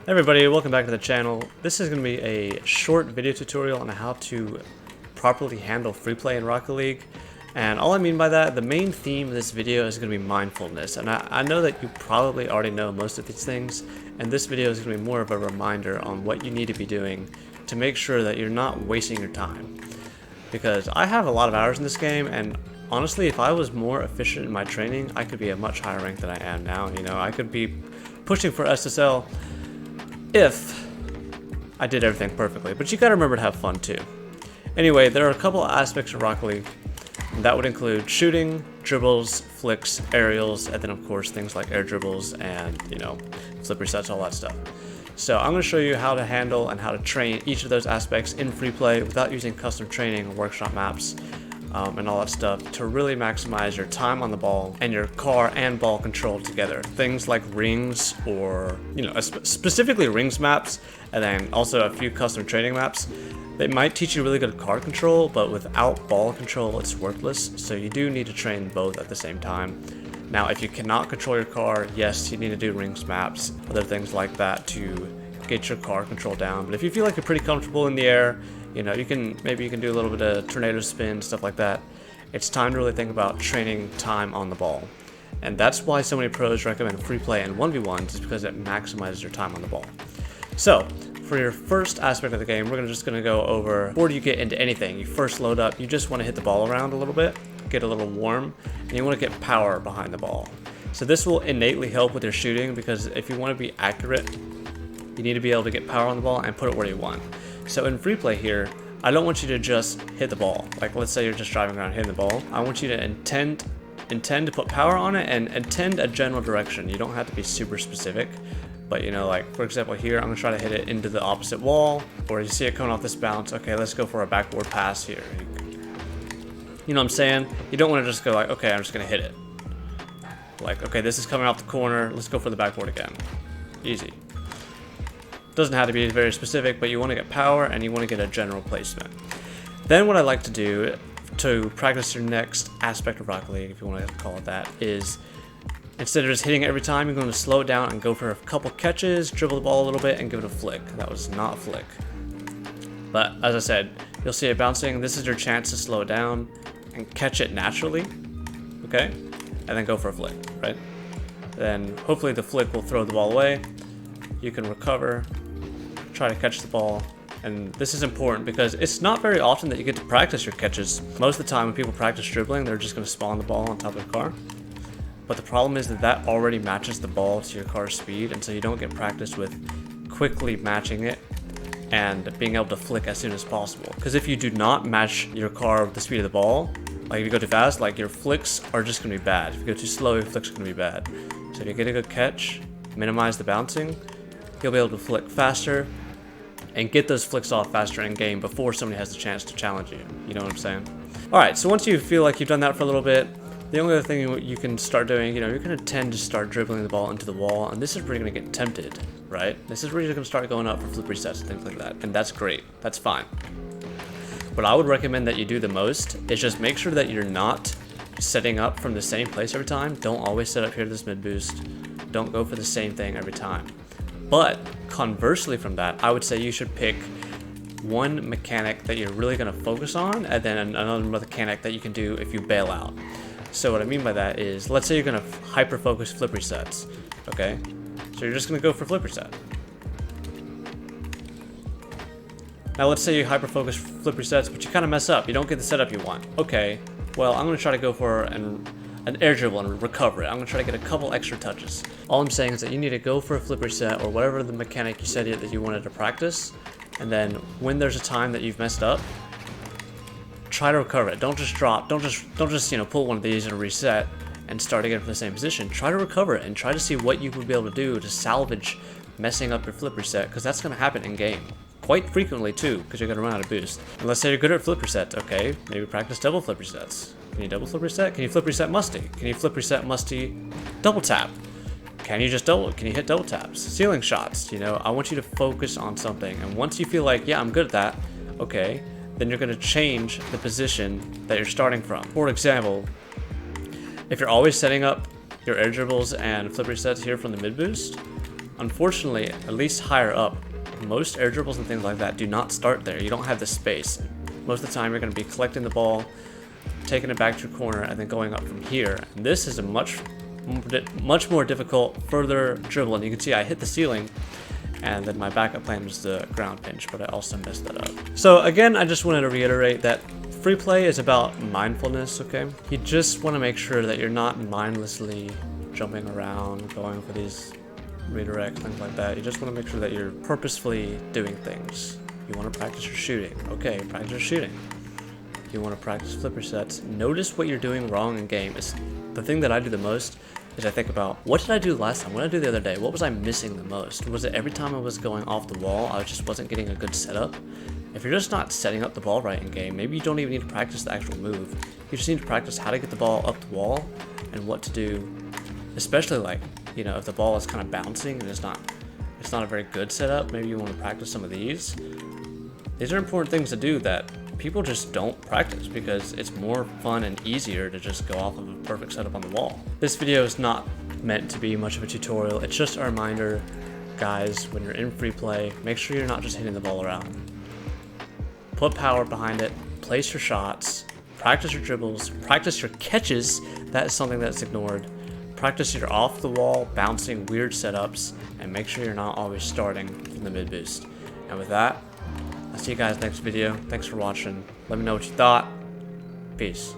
Hey everybody, welcome back to the channel. This is going to be a short video tutorial on how to properly handle free play in Rocket League. And all I mean by that, the main theme of this video is going to be mindfulness. And I know that you probably already know most of these things, and this video is going to be more of a reminder on what you need to be doing to make sure that you're not wasting your time. Because I have a lot of hours in this game, and honestly, if I was more efficient in my training, I could be a much higher rank than I am now. You know, I could be pushing for SSL if I did everything perfectly, but you gotta remember to have fun too. Anyway, there are a couple of aspects of Rocket League that would include shooting, dribbles, flicks, aerials, and then of course things like air dribbles and, you know, flip resets, all that stuff. So I'm going to show you how to handle and how to train each of those aspects in free play without using custom training or workshop maps and all that stuff to really maximize your time on the ball and your car and ball control together. Things like rings, or specifically rings maps, and then also a few custom training maps. They might teach you really good car control, but without ball control it's worthless, so you do need to train both at the same time. Now if you cannot control your car, yes, you need to do rings maps, other things like that to get your car control down. But if you feel like you're pretty comfortable in the air, you know, maybe you can do a little bit of tornado spin, stuff like that. It's time to really think about training time on the ball. And that's why so many pros recommend free play and 1v1s, is because it maximizes your time on the ball. So, for your first aspect of the game, we're just gonna go over, before you get into anything, you first load up, you just wanna hit the ball around a little bit, get a little warm, and you wanna get power behind the ball. So this will innately help with your shooting, because if you wanna be accurate, you need to be able to get power on the ball and put it where you want. So in free play here, I don't want you to just hit the ball. Like let's say you're just driving around hitting the ball. I want you to intend to put power on it and intend a general direction. You don't have to be super specific, but you know, like for example here, I'm gonna try to hit it into the opposite wall, or you see it coming off this bounce. Okay, let's go for a backboard pass here. You know what I'm saying? You don't want to just go like, okay, I'm just gonna hit it. Like, okay, this is coming off the corner. Let's go for the backboard again. Easy. Doesn't have to be very specific, but you want to get power and you want to get a general placement. Then what I like to do to practice your next aspect of Rocket League, if you want to call it that, is instead of just hitting it every time, you're going to slow it down and go for a couple catches, dribble the ball a little bit, and give it a flick. That was not a flick. But as I said, you'll see it bouncing. This is your chance to slow it down and catch it naturally, okay? And then go for a flick, right? Then hopefully the flick will throw the ball away. You can recover, try to catch the ball, and this is important because it's not very often that you get to practice your catches. Most of the time when people practice dribbling, they're just going to spawn the ball on top of the car. But the problem is that already matches the ball to your car's speed, and so you don't get practice with quickly matching it and being able to flick as soon as possible. Because if you do not match your car with the speed of the ball, like if you go too fast, like your flicks are just going to be bad. If you go too slow, your flicks are going to be bad. So if you get a good catch, minimize the bouncing, you'll be able to flick faster and get those flicks off faster in game before somebody has the chance to challenge you. You know what I'm saying? Alright, so once you feel like you've done that for a little bit, the only other thing you can start doing, you know, you're going to tend to start dribbling the ball into the wall, and this is where you're going to get tempted, right? This is where you're going to start going up for flip resets and things like that, and that's great. That's fine. What I would recommend that you do the most is just make sure that you're not setting up from the same place every time. Don't always set up here to this mid boost. Don't go for the same thing every time. But conversely from that, I would say you should pick one mechanic that you're really going to focus on, and then another mechanic that you can do if you bail out. So what I mean by that is, let's say you're going to hyper focus flip resets, okay? So you're just going to go for flip reset. Now let's say you hyper focus flip resets, but you kind of mess up. You don't get the setup you want. Okay, well I'm going to try to go for an air dribble and recover it. I'm going to try to get a couple extra touches. All I'm saying is that you need to go for a flip reset or whatever the mechanic you said that you wanted to practice, and then when there's a time that you've messed up, try to recover it. Don't just drop. Don't just pull one of these and reset and start again from the same position. Try to recover it and try to see what you would be able to do to salvage messing up your flip reset, because that's going to happen in game quite frequently too, because you're going to run out of boost. And let's say you're good at flip resets. Okay, maybe practice double flip resets. Can you double flip reset? Can you flip reset musty? Can you flip reset musty double tap? Can you hit double taps? Ceiling shots, you know, I want you to focus on something. And once you feel like, yeah, I'm good at that, okay, then you're going to change the position that you're starting from. For example, if you're always setting up your air dribbles and flip resets here from the mid boost, Unfortunately, at least higher up, most air dribbles and things like that do not start there. You don't have the space. Most of the time you're going to be collecting the ball, taking it back to your corner, and then going up from here. And this is a much more difficult, further dribble. And you can see I hit the ceiling, and then my backup plan was the ground pinch, but I also messed that up. So again, I just wanted to reiterate that free play is about mindfulness, okay? You just want to make sure that you're not mindlessly jumping around, going for these redirects, things like that. You just want to make sure that you're purposefully doing things. You want to practice your shooting. Okay, practice your shooting. You want to practice flipper sets. Notice what you're doing wrong in game. It's the thing that I do the most is I think about, what did I do last time? What did I do the other day? What was I missing the most? Was it every time I was going off the wall, I just wasn't getting a good setup? If you're just not setting up the ball right in game, maybe you don't even need to practice the actual move. You just need to practice how to get the ball up the wall and what to do, especially like, you know, if the ball is kind of bouncing and it's not a very good setup, maybe you want to practice some of these. These are important things to do that people just don't practice because it's more fun and easier to just go off of a perfect setup on the wall. This video is not meant to be much of a tutorial. It's just a reminder, guys, when you're in free play, make sure you're not just hitting the ball around. Put power behind it, place your shots, practice your dribbles, practice your catches. That is something that's ignored. Practice your off the wall, bouncing weird setups, and make sure you're not always starting from the mid boost. And with that, I'll see you guys next video. Thanks for watching. Let me know what you thought. Peace.